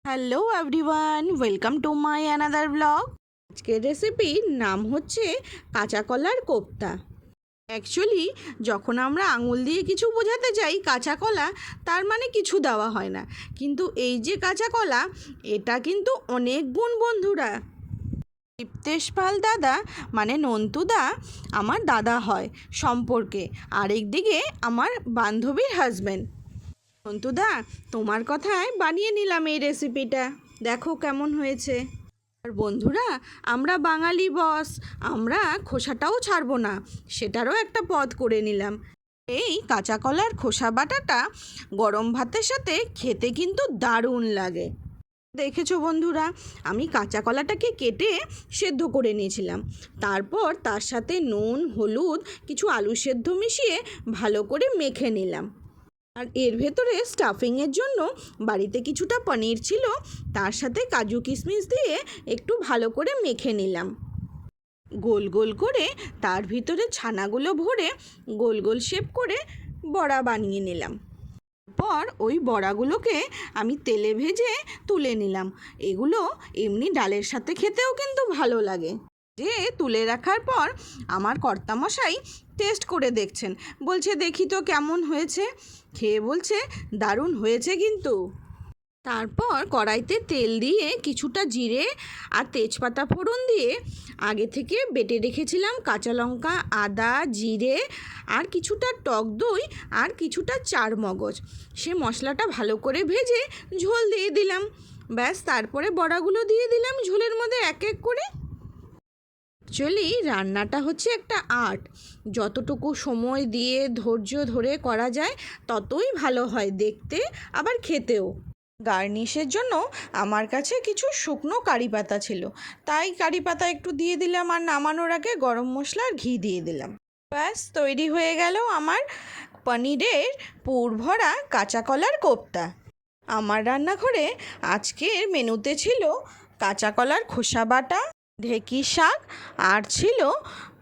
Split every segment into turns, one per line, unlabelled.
Hello everyone, welcome to my another blog. আজকের রেসিপির নাম হচ্ছে কাঁচা কলার কোপ্তা। অ্যাকচুয়ালি যখন আমরা আঙুল দিয়ে কিছু বোঝাতে যাই কাঁচা কলা, তার মানে কিছু দেওয়া হয় না। কিন্তু এই যে কাঁচা কলা, এটা কিন্তু অনেক গুণ বন্ধুরা। দীপ্তেশ পাল দাদা মানে নন্টুদা আমার দাদা হয় সম্পর্কে, আরেকদিকে আমার বান্ধবীর হাজব্যান্ড। নন্টুদা, তোমার কথায় বানিয়ে নিলাম এই রেসিপিটা, দেখো কেমন হয়েছে। আর বন্ধুরা, আমরা বাঙালি বস, আমরা খোসাটাও ছাড়বো না, সেটারও একটা পদ করে নিলাম। এই কাঁচা কলার খোসা বাটাটা গরম ভাতের সাথে খেতে কিন্তু দারুণ লাগে। দেখেছো বন্ধুরা, আমি কাঁচা কলাটাকে কেটে সেদ্ধ করে নিয়েছিলাম। তারপর তার সাথে নুন, হলুদ, কিছু আলু সেদ্ধ মিশিয়ে ভালো করে মেখে নিলাম। আর এর ভেতরে স্টাফিংয়ের জন্য বাড়িতে কিছুটা পনির ছিল, তার সাথে কাজু কিশমিশ দিয়ে একটু ভালো করে মেখে নিলাম। গোল গোল করে তার ভিতরে ছানাগুলো ভরে গোল গোল শেপ করে বড়া বানিয়ে নিলাম। পর ওই বড়াগুলোকে আমি তেলে ভেজে তুলে নিলাম। এগুলো এমনি ডালের সাথে খেতেও কিন্তু ভালো লাগে। যে তুলে রাখার পর আমার কর্তামশাই টেস্ট করে দেখছেন, বলছে দেখি তো কেমন হয়েছে। খেয়ে বলছে দারুণ হয়েছে কিন্তু। তারপর কড়াইতে তেল দিয়ে কিছুটা জিরে আর তেজপাতা ফোড়ন দিয়ে আগে থেকে বেটে রেখেছিলাম কাঁচা লঙ্কা, আদা, জিরে আর কিছুটা টক দই আর কিছুটা চারমগজ, সে মশলাটা ভালো করে ভেজে ঝোল দিয়ে দিলাম। ব্যাস, তারপরে বড়াগুলো দিয়ে দিলাম ঝোলের মধ্যে এক এক করে। অ্যাকচুয়ালি রান্নাটা হচ্ছে একটা আর্ট, যতটুকু সময় দিয়ে ধৈর্য ধরে করা যায় ততই ভালো হয় দেখতে, আবার খেতেও। গার্নিশের জন্য আমার কাছে কিছু শুকনো কারি পাতা ছিল, তাই কারি পাতা একটু দিয়ে দিলাম, আর নামানোর আগে গরম মশলা আর ঘি দিয়ে দিলাম। ব্যাস, তৈরি হয়ে গেল আমার পনিরের পুর ভরা কাঁচা কলার কোপ্তা। আমার রান্নাঘরে আজকের মেনুতে ছিল কাঁচা কলার খোসা বাটা, ঢেঁকি শাক, আর ছিল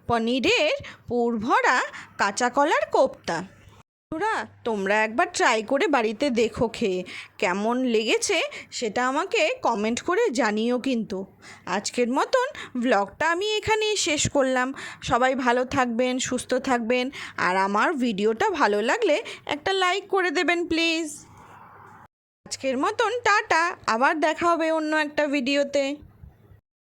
পনিরের পুর ভরা কাঁচা কলার কোপ্তা। তোমরা একবার ট্রাই করে বাড়িতে দেখো, খেয়ে কেমন লেগেছে সেটা আমাকে কমেন্ট করে জানিও কিন্তু। আজকের মতন ব্লগটা আমি এখানেই শেষ করলাম। সবাই ভালো থাকবেন, সুস্থ থাকবেন, আর আমার ভিডিওটা ভালো লাগলে একটা লাইক করে দেবেন প্লিজ। আজকের মতন টাটা, আবার দেখা হবে অন্য একটা ভিডিওতে।